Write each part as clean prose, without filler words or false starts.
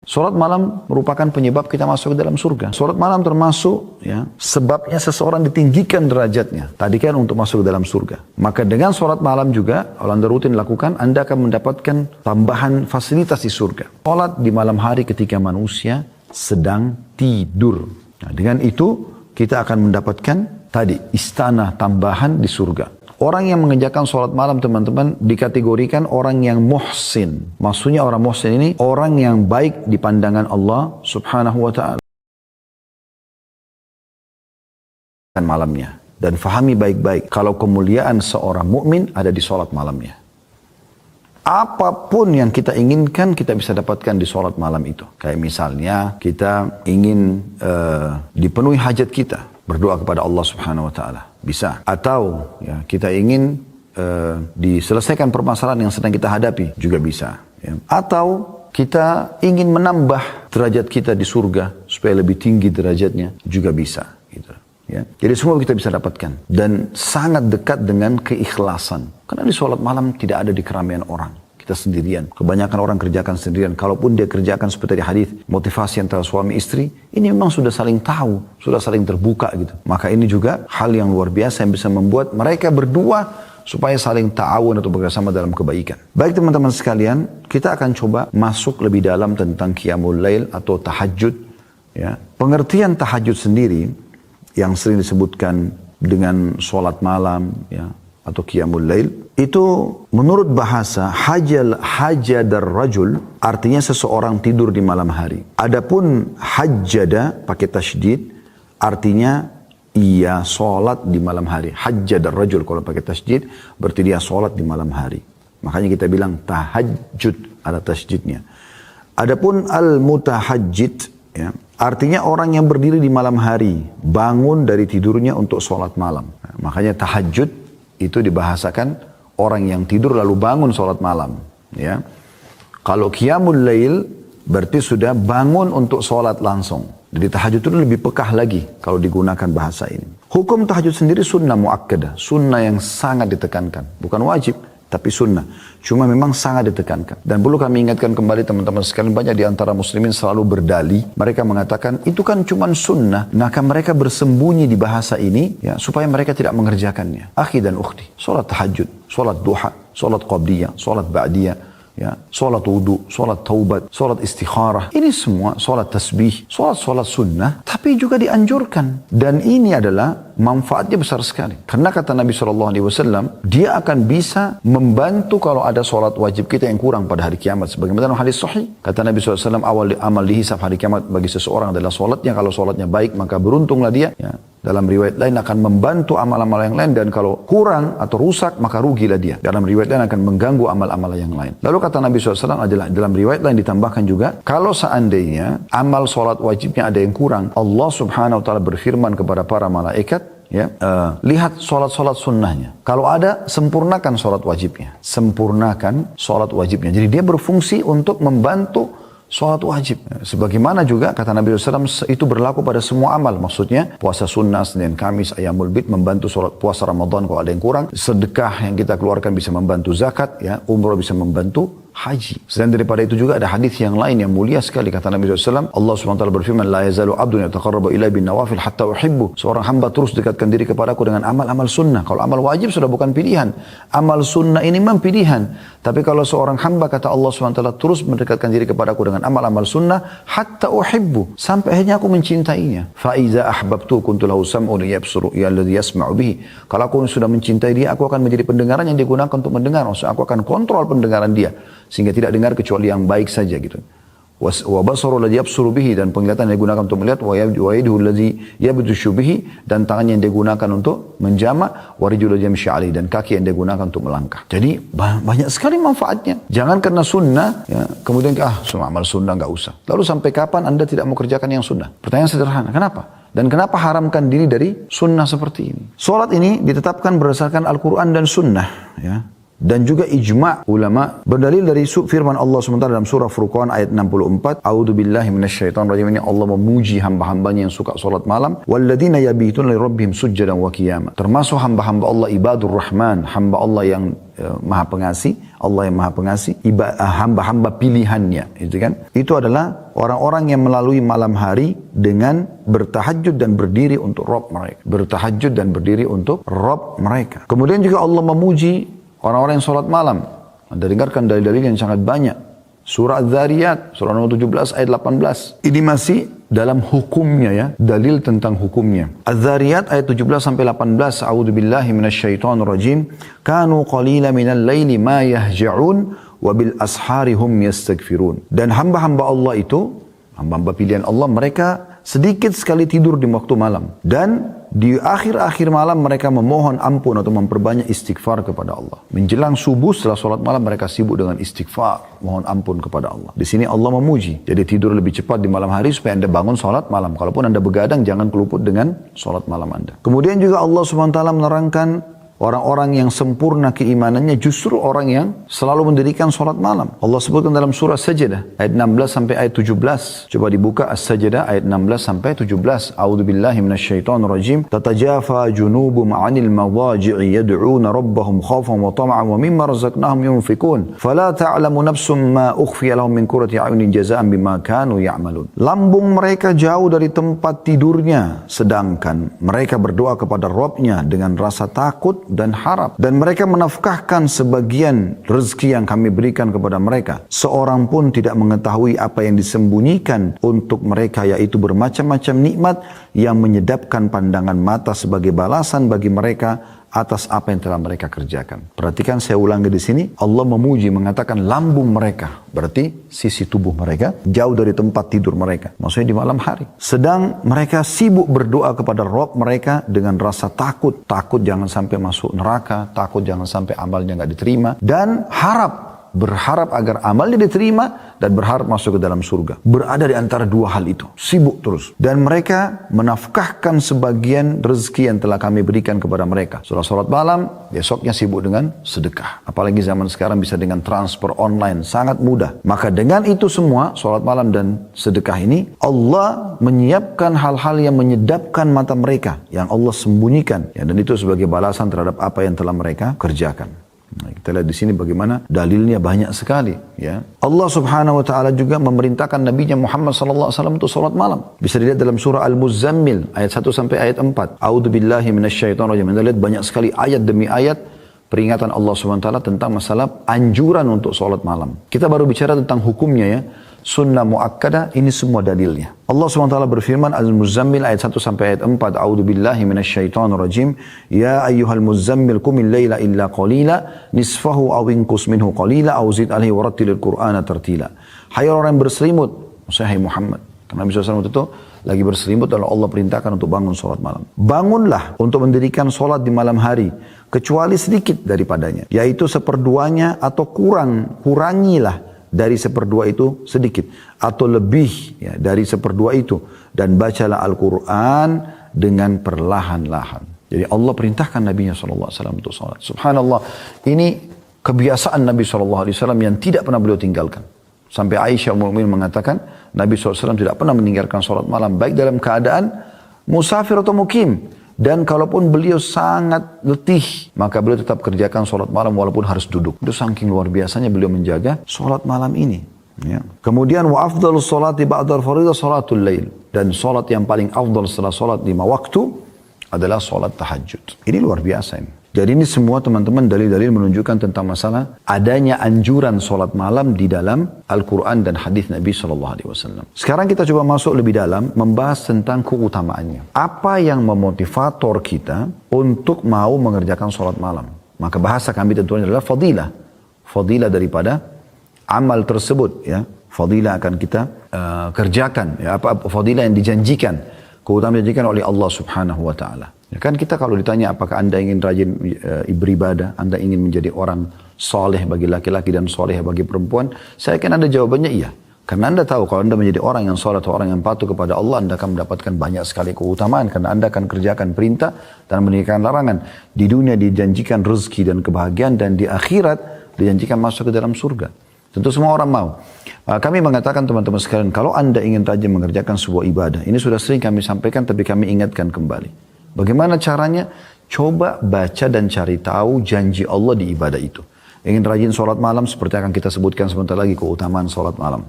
Sholat malam merupakan penyebab kita masuk ke dalam surga. Sholat malam termasuk ya, sebabnya seseorang ditinggikan derajatnya. Tadi kan untuk masuk ke dalam surga. Maka dengan sholat malam juga, kalau Anda rutin lakukan, Anda akan mendapatkan tambahan fasilitas di surga. Sholat di malam hari ketika manusia sedang tidur. Nah, dengan itu kita akan mendapatkan tadi istana tambahan di surga. Orang yang mengerjakan sholat malam teman-teman dikategorikan orang yang muhsin. Maksudnya orang muhsin ini orang yang baik di pandangan Allah subhanahu wa ta'ala. Malamnya. Dan fahami baik-baik kalau kemuliaan seorang mukmin ada di sholat malamnya. Apapun yang kita inginkan kita bisa dapatkan di sholat malam itu. Kayak misalnya kita ingin dipenuhi hajat kita. Berdoa kepada Allah subhanahu wa ta'ala. Bisa. Atau ya, kita ingin diselesaikan permasalahan yang sedang kita hadapi. Juga bisa. Ya. Atau kita ingin menambah derajat kita di surga. Supaya lebih tinggi derajatnya. Juga bisa. Gitu. Ya. Jadi semua kita bisa dapatkan. Dan sangat dekat dengan keikhlasan. Karena di sholat malam tidak ada di keramaian orang. Kita sendirian. Kebanyakan orang kerjakan sendirian. Kalaupun dia kerjakan seperti hadis motivasi antara suami istri, ini memang sudah saling tahu, sudah saling terbuka gitu. Maka ini juga hal yang luar biasa yang bisa membuat mereka berdua supaya saling ta'awun atau bekerjasama dalam kebaikan. Baik teman-teman sekalian, kita akan coba masuk lebih dalam tentang qiyamul lail atau tahajud. Ya. Pengertian tahajud sendiri yang sering disebutkan dengan sholat malam ya, atau qiyamul lail. Itu menurut bahasa hajadar rajul artinya seseorang tidur di malam hari. Adapun hajjada pakai tasydid artinya ia sholat di malam hari. Hajjadar rajul kalau pakai tasydid berarti dia sholat di malam hari. Makanya kita bilang tahajud ada tasydidnya. Adapun al-mutahajjid ya, artinya orang yang berdiri di malam hari, bangun dari tidurnya untuk sholat malam. Nah, makanya tahajud itu dibahasakan orang yang tidur lalu bangun sholat malam. Ya. Kalau qiyamul lail berarti sudah bangun untuk sholat langsung. Jadi tahajud itu lebih pekah lagi kalau digunakan bahasa ini. Hukum tahajud sendiri sunnah muakkadah. Sunnah yang sangat ditekankan. Bukan wajib, tapi sunnah. Cuma memang sangat ditekankan. Dan perlu kami ingatkan kembali teman-teman sekalian, banyak di antara muslimin selalu berdalih. Mereka mengatakan itu kan cuma sunnah. Maka mereka bersembunyi di bahasa ini ya, supaya mereka tidak mengerjakannya. Akhi dan ukhti, sholat tahajud, sholat duha, sholat qabliyah, sholat ba'diyah, ya, sholat wudu, sholat taubat, sholat istikharah. Ini semua sholat tasbih, sholat sunnah, tapi juga dianjurkan. Dan ini adalah manfaatnya besar sekali. Karena kata Nabi SAW, dia akan bisa membantu kalau ada sholat wajib kita yang kurang pada hari kiamat. Sebagaimana hadis sahih, kata Nabi SAW, awal amal dihisab hari kiamat bagi seseorang adalah sholatnya. Kalau sholatnya baik, maka beruntunglah dia. Ya. Dalam riwayat lain akan membantu amal-amal yang lain. Dan kalau kurang atau rusak, maka rugilah dia. Dalam riwayat lain akan mengganggu amal-amal yang lain. Lalu kata Nabi SAW adalah, dalam riwayat lain ditambahkan juga, kalau seandainya amal sholat wajibnya ada yang kurang, Allah subhanahu wa ta'ala berfirman kepada para malaikat, ya, lihat sholat-sholat sunnahnya. Kalau ada, sempurnakan sholat wajibnya. Sempurnakan sholat wajibnya. Jadi dia berfungsi untuk membantu sholat wajib. Sebagaimana juga kata Nabi SAW itu berlaku pada semua amal. Maksudnya puasa sunnah, Senin, Kamis, Ayyamul Bid membantu sholat puasa Ramadan kalau ada yang kurang. Sedekah yang kita keluarkan bisa membantu zakat. Ya, umrah bisa membantu haji. Selain daripada itu juga ada hadis yang lain yang mulia sekali. Kata Nabi SAW, Allah SWT berfirman, La yazalu abdun yataqarrabu ilai bin nawafil hatta uhibbu. Seorang hamba terus dekatkan diri kepadaku dengan amal-amal sunnah. Kalau amal wajib sudah bukan pilihan. Amal sunnah ini memang pilihan. Tapi kalau seorang hamba, kata Allah SWT, terus mendekatkan diri kepadaku dengan amal-amal sunnah, hatta uhibbu. Sampai akhirnya aku mencintainya. Fa'iza ahbabtu kuntu lahu sam'u liyabsuru alladhi yasma'u bihi. Kalau aku sudah mencintai dia, aku akan menjadi pendengaran yang digunakan untuk mendengar. Maksudnya aku akan kontrol pendengaran dia. Sehingga tidak dengar kecuali yang baik saja gitu. Wa basaru alladhi yabsuru bihi, dan penglihatan yang digunakan untuk melihat, wa yaduhu alladhi yabdushu bihi, dan tangannya yang digunakan untuk menjama, wa rijluhu alladhi yamshi alaihi, dan kaki yang digunakan untuk melangkah. Jadi banyak sekali manfaatnya. Jangan karena sunnah ya, kemudian semua amal sunnah enggak usah. Lalu sampai kapan Anda tidak mau kerjakan yang sunnah? Pertanyaan sederhana, kenapa? Dan kenapa haramkan diri dari sunnah seperti ini? Salat ini ditetapkan berdasarkan Al-Quran dan sunnah ya. Dan juga ijma' ulama berdalil dari firman Allah SWT dalam surah Furqan ayat 64. A'udzubillahi minasyaitonir rajim. Ini Allah memuji hamba-hambanya yang suka salat malam. Walladzina yabituna li rabbihim sujjadan wa qiyama. Termasuk hamba-hamba Allah ibadur rahman, hamba Allah yang maha pengasih, Allah yang maha pengasih, hamba-hamba pilihannya, itu kan? Itu adalah orang-orang yang melalui malam hari dengan bertahajud dan berdiri untuk Rabb mereka. Bertahajud dan berdiri untuk Rabb mereka. Kemudian juga Allah memuji orang-orang yang sholat malam. Anda dengarkan dalil-dalil yang sangat banyak. Surah Az-Zariyat, surah nomor 17 ayat 18. Ini masih dalam hukumnya ya, dalil tentang hukumnya. Az-Zariyat ayat 17 sampai 18. A'udzubillahi minasyaitonir rajim. Kanu qalila minal laili ma yahja'un wa bil ashari hum yastaghfirun. Dan hamba-hamba Allah itu, hamba-hamba pilihan Allah, mereka sedikit sekali tidur di waktu malam. Dan di akhir-akhir malam mereka memohon ampun atau memperbanyak istighfar kepada Allah. Menjelang subuh setelah sholat malam mereka sibuk dengan istighfar, mohon ampun kepada Allah. Di sini Allah memuji. Jadi tidur lebih cepat di malam hari supaya Anda bangun sholat malam. Kalaupun Anda begadang jangan keluput dengan sholat malam Anda. Kemudian juga Allah SWT menerangkan orang-orang yang sempurna keimanannya justru orang yang selalu mendirikan sholat malam. Allah sebutkan dalam surah Sajdah ayat 16 sampai ayat 17. Coba dibuka As-Sajdah ayat 16 sampai 17. A'udzubillahi minasyaitonir rajim. Tatajafa junubum 'anil madaji'i yad'una rabbahum khaufan wa tama'an wa mimma razaqnahum yunfikun. Fala ta'lamu nafsum ma ukhfiya lahum min qurrati a'yunin jazaa'an bima kanu ya'malun. Lambung mereka jauh dari tempat tidurnya sedangkan mereka berdoa kepada Rabbnya dengan rasa takut dan harap, dan mereka menafkahkan sebagian rezeki yang kami berikan kepada mereka. Seorang pun tidak mengetahui apa yang disembunyikan untuk mereka, yaitu bermacam-macam nikmat yang menyedapkan pandangan mata sebagai balasan bagi mereka atas apa yang telah mereka kerjakan. Perhatikan, saya ulangi di sini, Allah memuji, mengatakan lambung mereka, berarti sisi tubuh mereka jauh dari tempat tidur mereka, maksudnya di malam hari. Sedang mereka sibuk berdoa kepada Rabb mereka dengan rasa takut jangan sampai masuk neraka, takut jangan sampai amalnya nggak diterima, dan berharap agar amalnya diterima dan berharap masuk ke dalam surga. Berada di antara dua hal itu, sibuk terus. Dan mereka menafkahkan sebagian rezeki yang telah kami berikan kepada mereka. Setelah sholat malam, besoknya sibuk dengan sedekah. Apalagi zaman sekarang bisa dengan transfer online, sangat mudah. Maka dengan itu semua, sholat malam dan sedekah ini, Allah menyiapkan hal-hal yang menyedapkan mata mereka, yang Allah sembunyikan. Ya, dan itu sebagai balasan terhadap apa yang telah mereka kerjakan. Nah, kita lihat di sini bagaimana dalilnya banyak sekali. Ya, Allah Subhanahu Wa Taala juga memerintahkan Nabi Muhammad Sallallahu Alaihi Wasallam untuk salat malam. Bisa dilihat dalam surah Al-Muzammil ayat 1 sampai ayat 4. A'udzubillahi minasyaitonir rajim. Kita lihat banyak sekali ayat demi ayat peringatan Allah Subhanahu Wa Taala tentang masalah anjuran untuk salat malam. Kita baru bicara tentang hukumnya ya. Sunnah muakkadah, ini semua dalilnya. Allah SWT berfirman Al-Muzammil ayat 1 sampai ayat 4. A'udzubillahi minasyaitonir rajim. Ya ayyuhal muzammil qumil laila illa qalila nisfahu aw inqus minhu qalila aw zid alaihi warattilil qur'ana tartila. Hai orang yang berselimut, maksudnya hai Muhammad. Karena Nabi SAW itu lagi berselimut lalu Allah perintahkan untuk bangun sholat malam. Bangunlah untuk mendirikan sholat di malam hari kecuali sedikit daripadanya, yaitu seperduanya atau kurangilah dari seperdua itu sedikit atau lebih ya, dari seperdua itu, dan bacalah Al-Quran dengan perlahan-lahan. Jadi Allah perintahkan Nabi SAW untuk salat. Subhanallah, ini kebiasaan Nabi SAW yang tidak pernah beliau tinggalkan. Sampai Aisyah Ummul Mukminin mengatakan Nabi SAW tidak pernah meninggalkan salat malam baik dalam keadaan musafir atau mukim. Dan kalaupun beliau sangat letih, maka beliau tetap kerjakan sholat malam walaupun harus duduk. Itu saking luar biasanya beliau menjaga sholat malam ini. Ya. Kemudian wa afdalus sholati ba'dal faridah sholatul lail. Dan sholat yang paling afdal setelah sholat 5 waktu adalah sholat tahajud. Ini luar biasa ini. Jadi ini semua teman-teman dalil-dalil menunjukkan tentang masalah adanya anjuran sholat malam di dalam Al-Quran dan hadis Nabi SAW. Sekarang kita coba masuk lebih dalam membahas tentang keutamaannya. Apa yang memotivator kita untuk mau mengerjakan sholat malam? Maka bahasa kami tentunya adalah fadilah. Fadilah daripada amal tersebut. Ya. Fadilah akan kita kerjakan. Ya. Apa fadilah yang dijanjikan. Keutamaan dijanjikan oleh Allah Subhanahu Wa Taala. Ya kan kita kalau ditanya apakah anda ingin rajin beribadah, anda ingin menjadi orang soleh bagi laki-laki dan soleh bagi perempuan, saya kan ada jawabannya iya. Karena Anda tahu kalau Anda menjadi orang yang sholat atau orang yang patuh kepada Allah, Anda akan mendapatkan banyak sekali keutamaan. Karena Anda akan kerjakan perintah dan meninggalkan larangan. Di dunia dijanjikan rezeki dan kebahagiaan, dan di akhirat dijanjikan masuk ke dalam surga. Tentu semua orang mau. Kami mengatakan teman-teman sekalian, kalau Anda ingin rajin mengerjakan sebuah ibadah, ini sudah sering kami sampaikan tapi kami ingatkan kembali. Bagaimana caranya? Coba baca dan cari tahu janji Allah di ibadah itu. Ingin rajin sholat malam, seperti akan kita sebutkan sebentar lagi keutamaan sholat malam.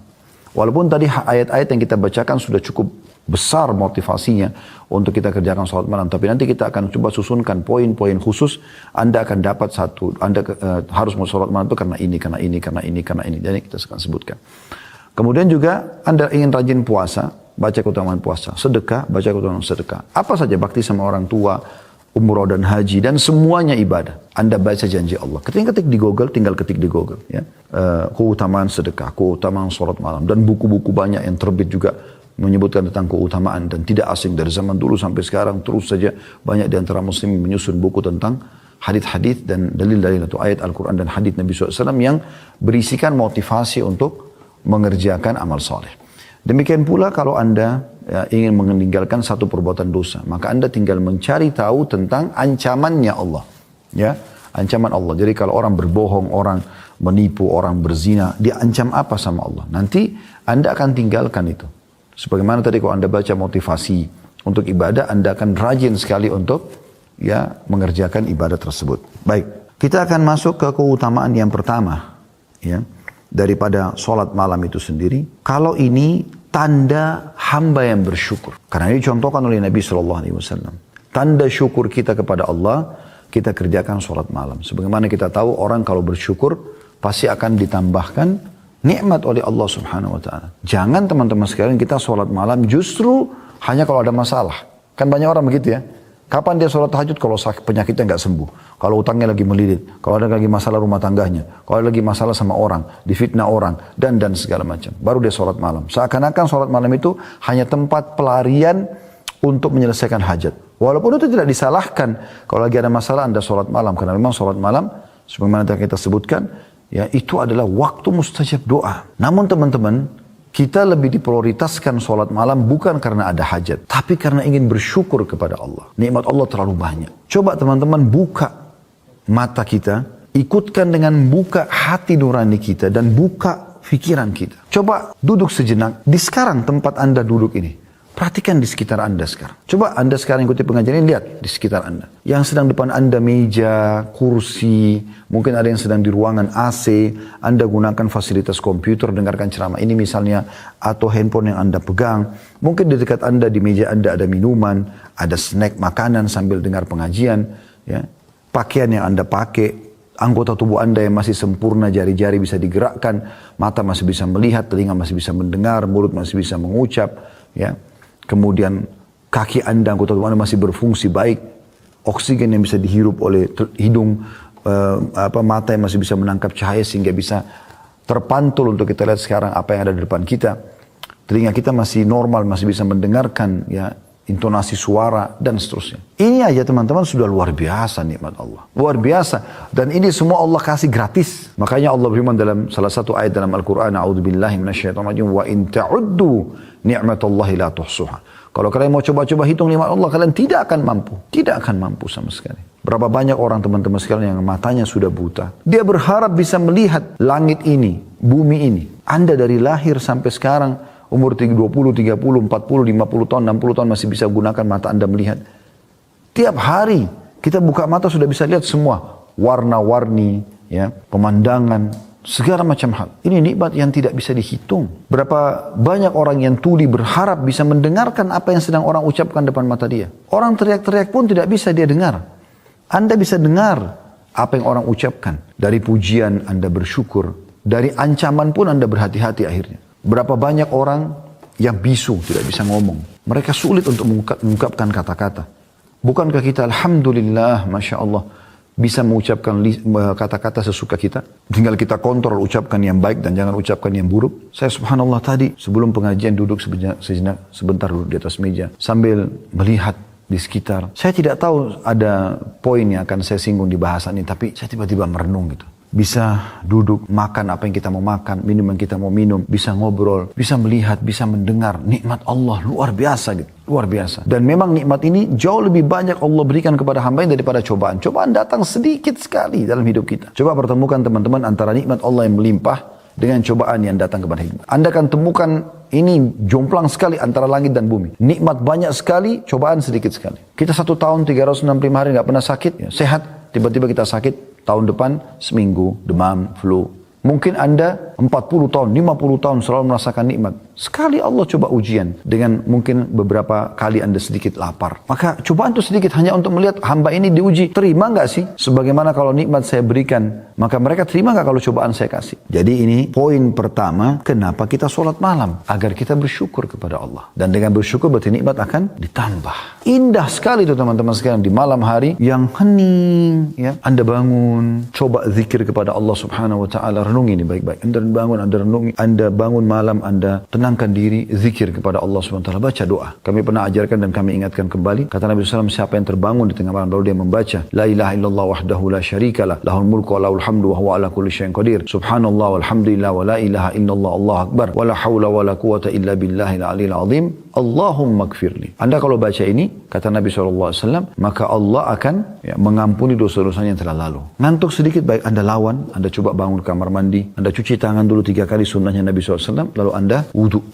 Walaupun tadi ayat-ayat yang kita bacakan sudah cukup besar motivasinya untuk kita kerjakan sholat malam. Tapi nanti kita akan coba susunkan poin-poin khusus. Anda akan dapat satu, Anda harus mau sholat malam itu karena ini, karena ini, karena ini, karena ini. Jadi kita akan sebutkan. Kemudian juga Anda ingin rajin puasa, baca keutamaan puasa. Sedekah, baca keutamaan sedekah. Apa saja bakti sama orang tua, umroh dan haji, dan semuanya ibadah. Anda baca janji Allah. Ketika ketik di Google, tinggal ketik di Google. Ya. Keutamaan sedekah, keutamaan sholat malam. Dan buku-buku banyak yang terbit juga menyebutkan tentang keutamaan. Dan tidak asing dari zaman dulu sampai sekarang. Terus saja banyak di antara muslim menyusun buku tentang hadith-hadith dan dalil-dalil atau ayat Al-Quran dan hadith Nabi SAW yang berisikan motivasi untuk mengerjakan amal soleh. Demikian pula kalau Anda ingin meninggalkan satu perbuatan dosa, maka Anda tinggal mencari tahu tentang ancamannya Allah. Ya, ancaman Allah. Jadi kalau orang berbohong, orang menipu, orang berzina, diancam apa sama Allah? Nanti Anda akan tinggalkan itu. Sebagaimana tadi kalau Anda baca motivasi untuk ibadah, Anda akan rajin sekali untuk mengerjakan ibadah tersebut. Baik, kita akan masuk ke keutamaan yang pertama, ya, daripada sholat malam itu sendiri. Kalau ini tanda hamba yang bersyukur. Karena ini dicontohkan oleh Nabi SAW. Tanda syukur kita kepada Allah, kita kerjakan sholat malam. Sebagaimana kita tahu orang kalau bersyukur, pasti akan ditambahkan nikmat oleh Allah Subhanahu Wa Taala. Jangan teman-teman sekalian kita sholat malam justru hanya kalau ada masalah. Kan banyak orang begitu ya. Kapan dia sholat tahajud? Kalau penyakitnya nggak sembuh. Kalau utangnya lagi melilit. Kalau ada lagi masalah rumah tangganya. Kalau ada lagi masalah sama orang. Difitnah orang. Dan segala macam. Baru dia sholat malam. Seakan-akan sholat malam itu hanya tempat pelarian untuk menyelesaikan hajat. Walaupun itu tidak disalahkan. Kalau lagi ada masalah Anda sholat malam. Karena memang sholat malam, sebagaimana kita sebutkan, ya itu adalah waktu mustajab doa. Namun teman-teman, kita lebih diprioritaskan sholat malam bukan karena ada hajat. Tapi karena ingin bersyukur kepada Allah. Nikmat Allah terlalu banyak. Coba teman-teman buka mata kita. Ikutkan dengan buka hati nurani kita. Dan buka pikiran kita. Coba duduk sejenak. Di sekarang tempat Anda duduk ini. Perhatikan di sekitar Anda sekarang. Coba Anda sekarang ikuti pengajian ini, lihat di sekitar Anda. Yang sedang depan Anda meja, kursi, mungkin ada yang sedang di ruangan AC, Anda gunakan fasilitas komputer, dengarkan ceramah ini misalnya, atau handphone yang Anda pegang. Mungkin di dekat Anda, di meja Anda ada minuman, ada snack, makanan sambil dengar pengajian. Ya. Pakaian yang Anda pakai, anggota tubuh Anda yang masih sempurna, jari-jari bisa digerakkan, mata masih bisa melihat, telinga masih bisa mendengar, mulut masih bisa mengucap, ya. Kemudian kaki Anda, anggota tubuh Anda masih berfungsi baik. Oksigen yang bisa dihirup oleh hidung, mata yang masih bisa menangkap cahaya sehingga bisa terpantul untuk kita lihat sekarang apa yang ada di depan kita. Telinga kita masih normal, masih bisa mendengarkan ya intonasi suara dan seterusnya. Ini aja teman-teman sudah luar biasa nikmat Allah. Luar biasa. Dan ini semua Allah kasih gratis. Makanya Allah berfirman dalam salah satu ayat dalam Al-Quran, A'udzubillahi minasyaitonirrajim, wa in ta'uddu ni'matallahi la tuhsuha. Kalau kalian mau coba-coba hitung nikmat Allah, kalian tidak akan mampu. Tidak akan mampu sama sekali. Berapa banyak orang teman-teman sekalian yang matanya sudah buta. Dia berharap bisa melihat langit ini, bumi ini. Anda dari lahir sampai sekarang, umur 20, 30, 40, 50 tahun, 60 tahun masih bisa gunakan mata Anda melihat. Tiap hari kita buka mata sudah bisa lihat semua. Warna-warni, ya, pemandangan, segala macam hal. Ini nikmat yang tidak bisa dihitung. Berapa banyak orang yang tuli berharap bisa mendengarkan apa yang sedang orang ucapkan depan mata dia. Orang teriak-teriak pun tidak bisa dia dengar. Anda bisa dengar apa yang orang ucapkan. Dari pujian Anda bersyukur. Dari ancaman pun Anda berhati-hati akhirnya. Berapa banyak orang yang bisu, tidak bisa ngomong. Mereka sulit untuk mengungkapkan kata-kata. Bukankah kita Alhamdulillah, Masya Allah, bisa mengucapkan kata-kata sesuka kita? Tinggal kita kontrol ucapkan yang baik dan jangan ucapkan yang buruk. Saya subhanallah tadi sebelum pengajian duduk sebentar duduk di atas meja. Sambil melihat di sekitar. Saya tidak tahu ada poin yang akan saya singgung di bahasan ini. Tapi saya tiba-tiba merenung gitu. bisa duduk, makan apa yang kita mau makan, minum yang kita mau minum, bisa ngobrol, bisa melihat, bisa mendengar. Nikmat Allah luar biasa gitu. Luar biasa. Dan memang nikmat ini jauh lebih banyak Allah berikan kepada hamba ini daripada cobaan. Cobaan datang sedikit sekali dalam hidup kita. Coba pertemukan teman-teman antara nikmat Allah yang melimpah dengan cobaan yang datang kepada hidup. Anda akan temukan ini jomplang sekali antara langit dan bumi. Nikmat banyak sekali, cobaan sedikit sekali. Kita 1 tahun 365 hari nggak pernah sakit, ya, sehat. Tiba-tiba kita sakit, tahun depan seminggu, demam, flu. Mungkin Anda 40 tahun, 50 tahun selalu merasakan nikmat. Sekali Allah coba ujian dengan mungkin beberapa kali Anda sedikit lapar. Maka cobaan itu sedikit hanya untuk melihat hamba ini diuji. Terima nggak sih? Sebagaimana kalau nikmat saya berikan, maka mereka terima nggak kalau cobaan saya kasih? Jadi ini poin pertama, kenapa kita sholat malam? Agar kita bersyukur kepada Allah. Dan dengan bersyukur berarti nikmat akan ditambah. Indah sekali itu teman-teman sekalian di malam hari yang hening. Ya. Anda bangun, coba zikir kepada Allah subhanahu wa ta'ala. Renungi ini baik-baik. Anda bangun, Anda renungi. Anda bangun malam, Anda tenangkan diri, zikir kepada Allah subhanahu wa ta'ala. Baca doa. Kami pernah ajarkan dan kami ingatkan kembali. Kata Nabi SAW, siapa yang terbangun di tengah malam lalu dia membaca La ilaha illallah wahdahu la syarikalah lahul mulku wa lahul hamdu wa huwa ala kulli syai'in qadir. Subhanallah walhamdulillah wa la ilaha illallah Allahu akbar wa la hawla wa la quwata illa billahil aliyil azim. Allahumma gfirli. Anda kalau baca ini, kata Nabi SAW, maka Allah akan mengampuni dosa-dosanya yang telah lalu. Ngantuk sedikit, baik Anda lawan, Anda coba bangun ke kamar mandi, Anda cuci tangan dulu 3 kali sunnahnya Nabi SAW, lalu Anda wudhu.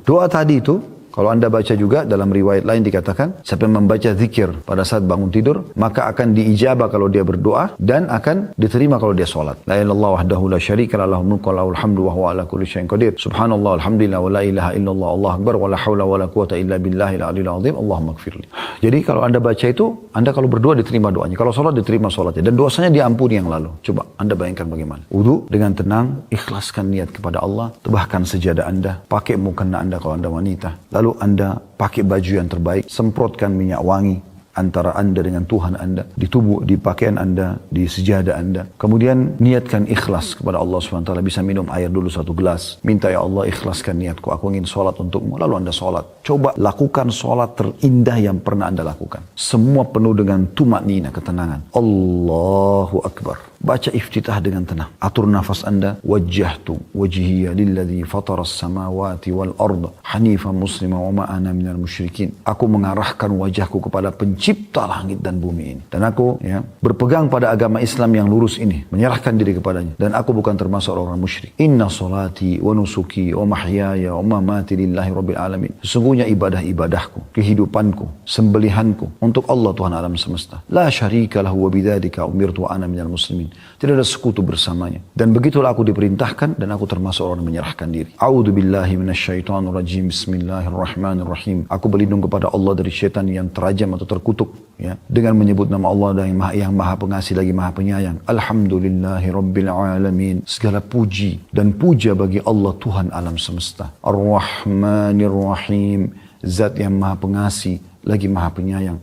Doa tadi itu, kalau Anda baca juga dalam riwayat lain dikatakan, siapa yang membaca zikir pada saat bangun tidur, maka akan diijabah kalau dia berdoa dan akan diterima kalau dia sholat. La ilaha illallah wahdahu la syarika lah, lahul mulku wa lahul hamdu wa huwa ala kulli syai'in qadir. Subhanallah alhamdulillah wa la ilaha illallah Allahu akbar wa la haula wa la quwata illa billahil aliyil azim. Allahumma gfirli. Jadi kalau Anda baca itu, Anda kalau berdoa diterima doanya. Kalau sholat diterima sholatnya. Dan dosanya diampuni yang lalu. Coba Anda bayangkan bagaimana. Wudu dengan tenang, ikhlaskan niat kepada Allah, tebahkan sejadah Anda, pakai mukena Anda kalau Anda wanita. Lalu Anda pakai baju yang terbaik, semprotkan minyak wangi antara Anda dengan Tuhan Anda, di tubuh, di pakaian Anda, di sejadah Anda. Kemudian niatkan ikhlas kepada Allah SWT. Bisa minum air dulu 1 gelas. Minta, ya Allah ikhlaskan niatku, aku ingin sholat untukmu. Lalu Anda sholat. Coba lakukan sholat terindah yang pernah Anda lakukan. Semua penuh dengan tumaknina, ketenangan. Allahu Akbar. Baca iftitah dengan tenang. Atur nafas Anda. Wajjahtu wajhiya lilladzi fataras samawati wal arda hanifan muslima wa ma ana minal musyrikin. Aku mengarahkan wajahku kepada pencipta langit dan bumi ini. Dan aku berpegang pada agama Islam yang lurus ini. Menyerahkan diri kepadanya. Dan aku bukan termasuk orang musyrik. Inna salati wa nusuki wa mahyaya wa mamati lillahi rabbil alamin. Sesungguhnya ibadah-ibadahku, kehidupanku, sembelihanku untuk Allah Tuhan alam semesta. La syarika lahu wa bidzalika umirtu wa ana minal muslimin. Tidak ada sekutu bersamanya. Dan begitulah aku diperintahkan dan aku termasuk orang yang menyerahkan diri. A'udzu billahi minasyaitonir rajim. Bismillahirrahmanirrahim. Aku berlindung kepada Allah dari syaitan yang terajam atau terkutuk, ya, dengan menyebut nama Allah yang maha pengasih lagi maha penyayang. Alhamdulillahi rabbil alamin. Segala puji dan puja bagi Allah Tuhan alam semesta. Ar-Rahmanir Rahim. Zat yang maha pengasih lagi maha penyayang.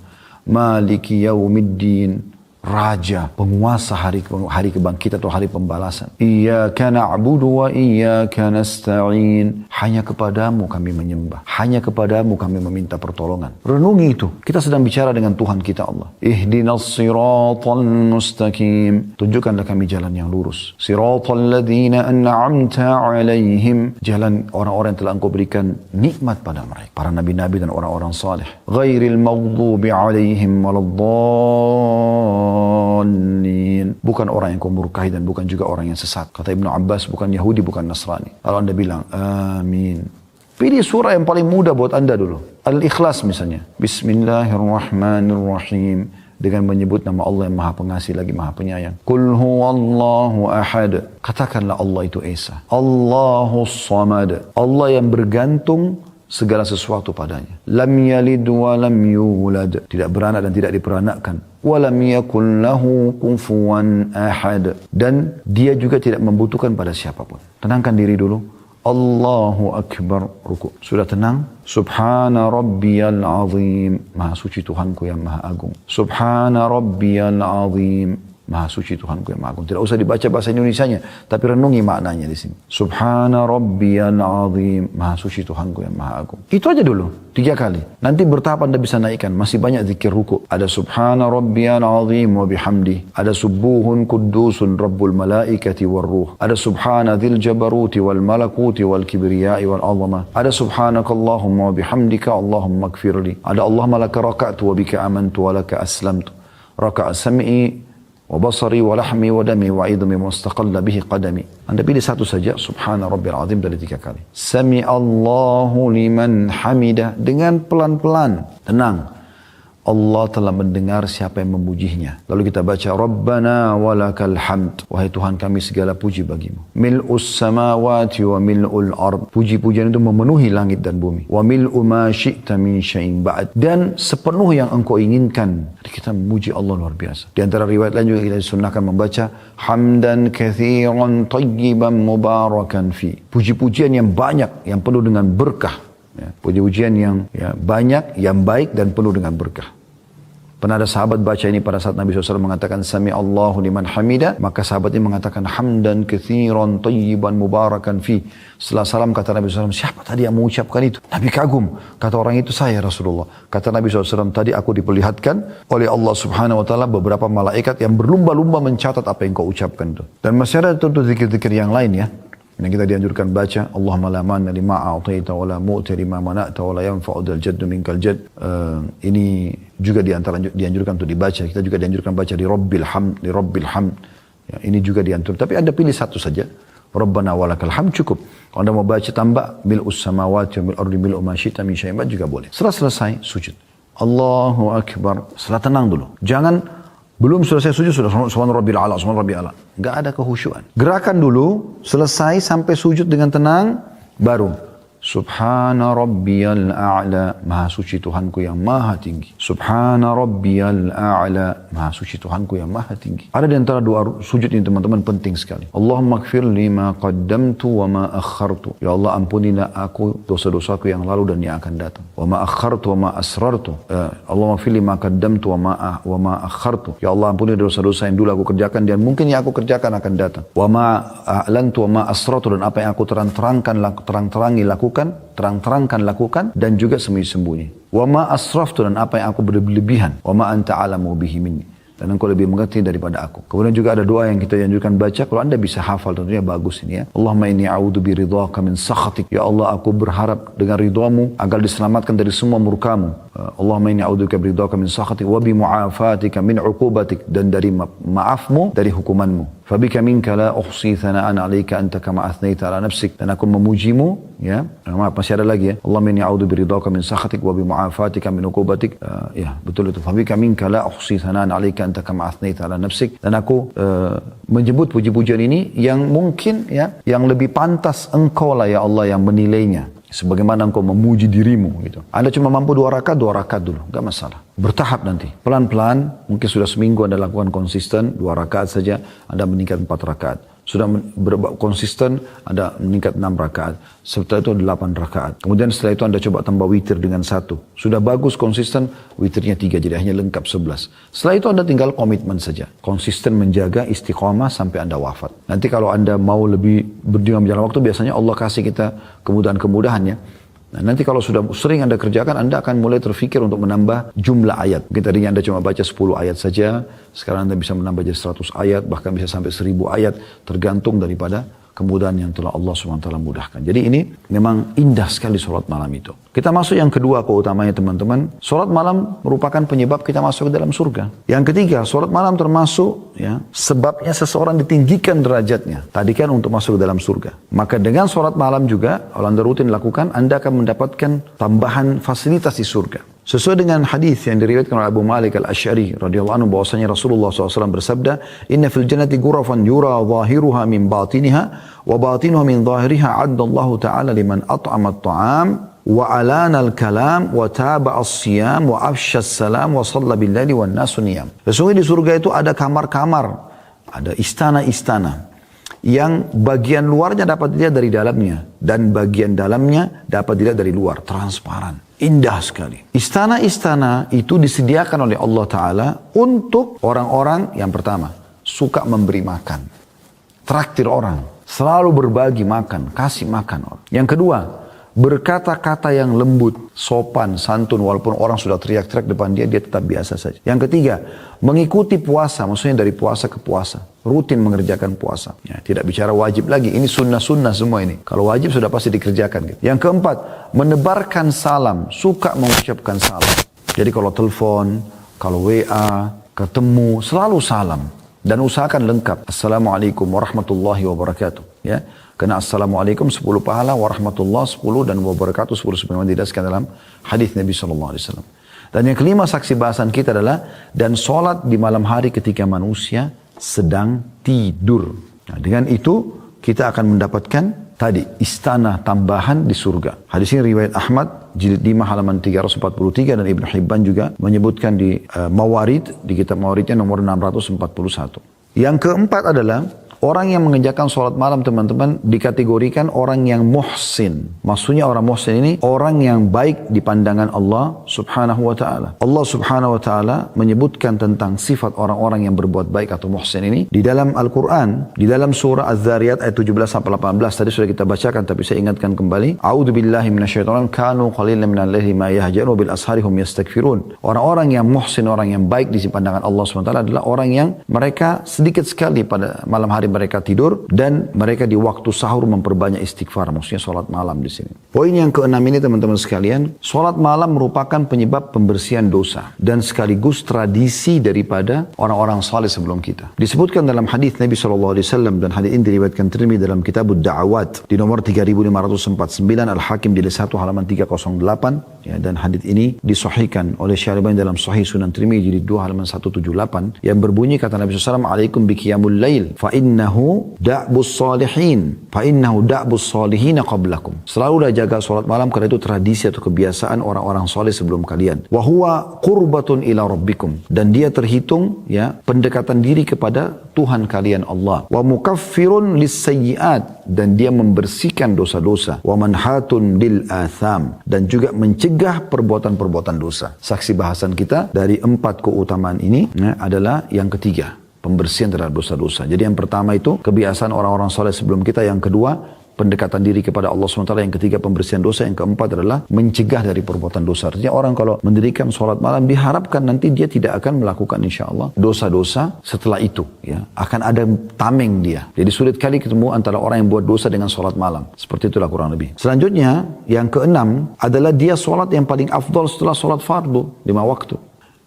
Maliki yaumiddin. Raja, penguasa hari kebangkitan atau hari pembalasan. Iyyaka na'budu wa iyyaka nasta'in. Hanya kepadamu kami menyembah. Hanya kepadamu kami meminta pertolongan. Renungi itu. Kita sedang bicara dengan Tuhan kita Allah. Ihdinas siratal mustaqim. Tunjukkanlah kami jalan yang lurus. Siratal ladzina an'amta 'alaihim. Jalan orang-orang yang telah Engkau berikan nikmat pada mereka. Para nabi-nabi dan orang-orang saleh. Ghairil maghdubi 'alaihim waladdallin. Bukan orang yang kau murkahi dan bukan juga orang yang sesat. Kata Ibnu Abbas, bukan Yahudi, bukan Nasrani. Kalau Anda bilang, amin. Pilih surah yang paling mudah buat Anda dulu. Al-Ikhlas misalnya. Bismillahirrahmanirrahim. Dengan menyebut nama Allah yang maha pengasih lagi maha penyayang. Qul huwallahu ahad. Katakanlah Allah itu Esa. Allahus samad. Allah yang bergantung segala sesuatu padanya. Lam yalid wa lam yulad. Tidak beranak dan tidak diperanakkan. Wa lam yakul lahu kufuwan ahad. Dan dia juga tidak membutuhkan pada siapapun. Tenangkan diri dulu. Allahu Akbar. Ruku. Sudah tenang? Subhana rabbiyal azim. Maha suci Tuhanku yang maha agung. Subhana rabbiyal azim. Maha suci Tuhanku yang maha agung. Tidak usah dibaca bahasa Indonesianya, tapi renungi maknanya di sini. Subhana rabbiyal azim. Maha suci Tuhanku yang maha agung. Itu aja dulu, 3 kali. Nanti bertahap Anda bisa naikkan. Masih banyak zikir ruku. Ada subhana rabbiyal azim wa bihamdi. Ada subuhun kuddusun rabbul malaikati war ruh. Ada subhana dzil jabaruti wal malakuti wal kibriyai wal azama. Ada subhanakallahumma wa bihamdika Allahumma ighfirli. Ada Allahumma laka raka'tu wa bika amantu wa laka aslamtu. Raka'a sam'i wa basari wa lahmi wa dami wa idhmi mustaqalla bihi qadami. Anda pilih satu saja, subhana rabbil azim dari 3 kali. Sami Allahu liman hamidah, dengan pelan-pelan, tenang. Allah telah mendengar siapa yang memujinya. Lalu kita baca Rabbana walakal hamd. Wahai Tuhan kami segala puji bagimu. Mil'us samawati wa mil'ul ard. Puji-pujian itu memenuhi langit dan bumi. Wa mil'u ma syi'ta min syai'in ba'd. Dan sepenuh yang engkau inginkan. Jadi kita memuji Allah luar biasa. Di antara riwayat lain juga kita disunnahkan membaca hamdan kathiran tayyiban mubarakan fi. Puji-pujian yang banyak, yang penuh dengan berkah. Ya, puji-pujian yang banyak, yang baik dan penuh dengan berkah. Pernah ada sahabat baca ini pada saat Nabi SAW mengatakan Sami Allahu liman hamida, maka sahabat ini mengatakan hamdan kathiran tayyiban mubarakan fi. Setelah salam kata Nabi SAW, siapa tadi yang mengucapkan itu? Nabi kagum, kata orang itu saya Rasulullah. Kata Nabi SAW, tadi aku diperlihatkan oleh Allah Subhanahu Wa Taala beberapa malaikat yang berlumba-lumba mencatat apa yang kau ucapkan itu. Dan masih ada tentu zikir-zikir yang lain ya. Yang kita dianjurkan baca Allahumma la manna lima a'taita wa la mu'ti lima mana'ta wa la yanfa'u dzal jaddu minkal jadd. Ini juga dianjurkan untuk dibaca. Kita juga dianjurkan baca di Rabbil Hamd. Ya, ini juga dianjurkan. Tapi Anda pilih satu saja. Rabbana walakal hamd cukup. Kalau Anda mau baca tambah mil'us samawati wa mil'ul ardi mil'u ma syi'ta min syai'in ba'd juga boleh. Setelah selesai sujud. Allahu akbar. Setelah tenang dulu. Jangan belum selesai sujud sudah subhana rabbil a'la, subhana rabbil a'la. Enggak ada kehusyuan. Gerakan dulu, selesai sampai sujud dengan tenang, baru subhana rabbiyal a'la, maha suci Tuhanku yang maha tinggi. Subhana rabbiyal a'la, maha suci Tuhanku yang maha tinggi. Ada di antara doa sujud ini teman-teman penting sekali. Allahumma ighfir li ma qaddamtu wa ma akhartu. Ya Allah ampunilah aku dosa-dosaku yang lalu dan yang akan datang. Wa ma akhartu wa ma asrartu. Allahumma ighfir li ma qaddamtu wa ma akhartu. Ya Allah ampuni dosa-dosa yang dulu aku kerjakan dan mungkin yang aku kerjakan akan datang. Wa ma a'lantu wa ma asrartu, dan apa yang aku terang-terangi lakukan dan juga sembunyi-sembunyi. Wa ma asraftu, dan apa yang aku berlebihan. Wa ma anta alamu bihi minni, dan engkau lebih mengerti daripada aku. Kemudian juga ada doa yang kita anjurkan baca. Kalau Anda bisa hafal tentunya bagus ini ya. Allahumma inni a'udzu biridhaka min sakhatik. Ya Allah aku berharap dengan ridhamu agar diselamatkan dari semua murkamu. Allahumma inni a'udzubika biridhaka min sakhatik wa bi mu'afatika min 'uqubatik, dan dari maafmu dari hukumanmu. Fabika minka la uhsi thana'an 'alaika anta kama athnaita 'ala nafsik, dan aku memujimu ya. Maaf masih ada lagi ya. Allahumma inni a'udzu biridhaka min sakhatik wa bi mu'afatika min 'uqubatik. Ya betul itu. Fabika minka la uhsi thana'an 'alaika anta kama athnaita 'ala nafsik, dan aku menyebut puji-pujian ini yang mungkin ya yang lebih pantas engkau lah ya Allah yang menilainya. Sebagaimana engkau memuji dirimu gitu. Anda cuma mampu 2 rakaat dulu, gak masalah. Bertahap nanti, pelan-pelan, mungkin sudah seminggu Anda lakukan konsisten, 2 rakaat saja, Anda meningkat 4 rakaat. Sudah konsisten, Anda meningkat 6 rakaat. Setelah itu 8 rakaat. Kemudian setelah itu Anda coba tambah witir dengan 1. Sudah bagus konsisten, witirnya 3, jadi hanya lengkap 11. Setelah itu Anda tinggal komitmen saja. Konsisten menjaga istiqamah sampai Anda wafat. Nanti kalau Anda mau lebih berjuang berjalan waktu, biasanya Allah kasih kita kemudahan-kemudahan ya. Nah, nanti kalau sudah sering Anda kerjakan, Anda akan mulai terfikir untuk menambah jumlah ayat. Mungkin tadinya Anda cuma baca 10 ayat saja, sekarang Anda bisa menambah jadi 100 ayat, bahkan bisa sampai 1000 ayat, tergantung daripada kemudahan yang telah Allah SWT mudahkan. Jadi ini memang indah sekali sholat malam itu. Kita masuk yang kedua keutamanya teman-teman. Sholat malam merupakan penyebab kita masuk ke dalam surga. Yang ketiga, sholat malam termasuk ya sebabnya seseorang ditinggikan derajatnya. Tadi kan untuk masuk ke dalam surga. Maka dengan sholat malam juga, kalau Anda rutin lakukan, Anda akan mendapatkan tambahan fasilitas di surga. Sesuai dengan hadis yang diriwayatkan oleh Abu Malik Al-Asy'ari radhiyallahu anhu bahwasanya Rasulullah SAW bersabda, "Inna fil jannati ghurafan yura zahiruha min batiniha wa batinuha min zahiriha 'addallahu ta'ala liman at'ama at-ta'am wa 'alana al-kalam wa taba'a as-siyam wa afsha as-salam wa shalla bil-laili wan nasu niyam." Sesungguhnya di surga itu ada kamar-kamar, ada istana-istana yang bagian luarnya dapat dilihat dari dalamnya dan bagian dalamnya dapat dilihat dari luar, transparan. Indah sekali. Istana-istana itu disediakan oleh Allah Ta'ala untuk orang-orang yang pertama, suka memberi makan. Traktir orang. Selalu berbagi makan, kasih makan orang. Yang kedua, berkata-kata yang lembut, sopan, santun, walaupun orang sudah teriak-teriak depan dia, dia tetap biasa saja. Yang ketiga, mengikuti puasa, maksudnya dari puasa ke puasa. Rutin mengerjakan puasa. Ya, tidak bicara wajib lagi, ini sunnah-sunnah semua ini. Kalau wajib sudah pasti dikerjakan. Gitu. Yang keempat, menebarkan salam, suka mengucapkan salam. Jadi kalau telepon, kalau WA, ketemu, selalu salam. Dan usahakan lengkap. Assalamualaikum warahmatullahi wabarakatuh. Ya. Karena Assalamualaikum 10 pahala, warahmatullah 10 dan wabarakatuh 10 sebagaimana didaskan dalam hadis Nabi SAW. Dan yang kelima saksi bahasan kita adalah dan sholat di malam hari ketika manusia sedang tidur. Nah, dengan itu kita akan mendapatkan tadi istana tambahan di surga. Hadis ini riwayat Ahmad jilid 5 halaman 343 dan Ibnu Hibban juga menyebutkan di Mawarid, di kitab Mawaridnya nomor 641. Yang keempat adalah orang yang mengerjakan sholat malam teman-teman dikategorikan orang yang muhsin. Maksudnya orang muhsin ini orang yang baik di pandangan Allah subhanahu wa ta'ala. Allah subhanahu wa ta'ala menyebutkan tentang sifat orang-orang yang berbuat baik atau muhsin ini di dalam Al-Quran, di dalam surah Az-Zariyat ayat 17-18. Tadi sudah kita bacakan tapi saya ingatkan kembali. A'udzu billahi minasyaitonir kanu qalilan minal laili ma yahja'un bil asharihum yastaghfirun. Orang-orang yang muhsin, orang yang baik di pandangan Allah subhanahu wa ta'ala adalah orang yang mereka sedikit sekali pada malam hari mereka tidur dan mereka di waktu sahur memperbanyak istighfar, maksudnya sholat malam di sini. Poin yang keenam ini teman-teman sekalian, sholat malam merupakan penyebab pembersihan dosa dan sekaligus tradisi daripada orang-orang saleh sebelum kita. Disebutkan dalam hadis Nabi SAW dan hadis ini diriwayatkan Tirmidzi dalam Kitabud Da'awat di nomor 3549, Al-Hakim jilid 1 halaman 308 ya, dan hadis ini disahihkan oleh Syaribani dalam Sahih Sunan Tirmidzi jilid 2 halaman 178 yang berbunyi kata Nabi SAW, alaikum biqiyamul lail fa innahu da'bus salihin fa innahu da'bus salihin qablakum. Selalulah jaga salat malam karena itu tradisi atau kebiasaan orang-orang saleh sebelum kalian. Wa huwa qurbatun ila rabbikum, dan dia terhitung ya pendekatan diri kepada Tuhan kalian Allah. Wa mukaffirun lis-sayyi'at, dan dia membersihkan dosa-dosa. Wa manhatun lil atham, dan juga mencegah perbuatan-perbuatan dosa. Saksi bahasan kita dari 4 keutamaan ini ya, adalah yang ketiga, pembersihan terhadap dosa-dosa. Jadi yang pertama itu kebiasaan orang-orang soleh sebelum kita. Yang kedua, pendekatan diri kepada Allah SWT. Yang ketiga, pembersihan dosa. Yang keempat adalah mencegah dari perbuatan dosa. Artinya orang kalau mendirikan sholat malam diharapkan nanti dia tidak akan melakukan insya Allah dosa-dosa setelah itu. Ya, akan ada tameng dia. Jadi sulit kali ketemu antara orang yang buat dosa dengan sholat malam. Seperti itulah kurang lebih. Selanjutnya, yang keenam adalah dia sholat yang paling afdal setelah sholat fardu 5 waktu.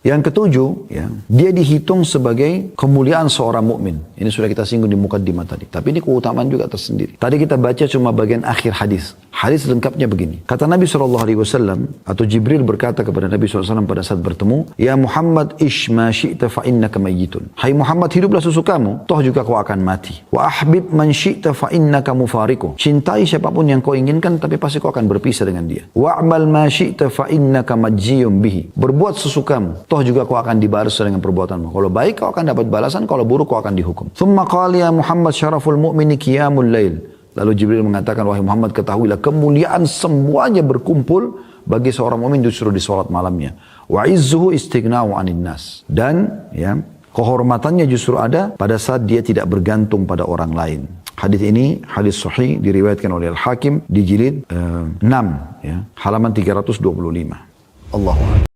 Yang ketujuh, ya, dia dihitung sebagai kemuliaan seorang mukmin. Ini sudah kita singgung di mukaddimah tadi. Tapi ini keutamaan juga tersendiri. Tadi kita baca cuma bagian akhir hadis. Hadis lengkapnya begini. Kata Nabi SAW, atau Jibril berkata kepada Nabi SAW pada saat bertemu, Ya Muhammad ish ma syi'ta fa innaka mayyitun. Hai Muhammad, hiduplah sesukamu, toh juga kau akan mati. Wa ahbib man syi'ta fa innaka mufariku. Cintai siapapun yang kau inginkan, tapi pasti kau akan berpisah dengan dia. Wa amal ma syi'ta fa innaka majjiyum bihi. Berbuat sesukamu, toh juga kau akan dibalas dengan perbuatanmu. Kalau baik kau akan dapat balasan, kalau buruk kau akan dihukum. Thumma qala ya Muhammad syaraful mu'mini qiyamul lail. Lalu Jibril mengatakan, wahai Muhammad, ketahuilah kemuliaan semuanya berkumpul bagi seorang mukmin justru di salat malamnya. Wa izzuhu istighna'u 'anil nas. Dan ya, kehormatannya justru ada pada saat dia tidak bergantung pada orang lain. Hadis ini hadis sahih diriwayatkan oleh Al-Hakim di jilid 6 ya, halaman 325. Allahu akbar.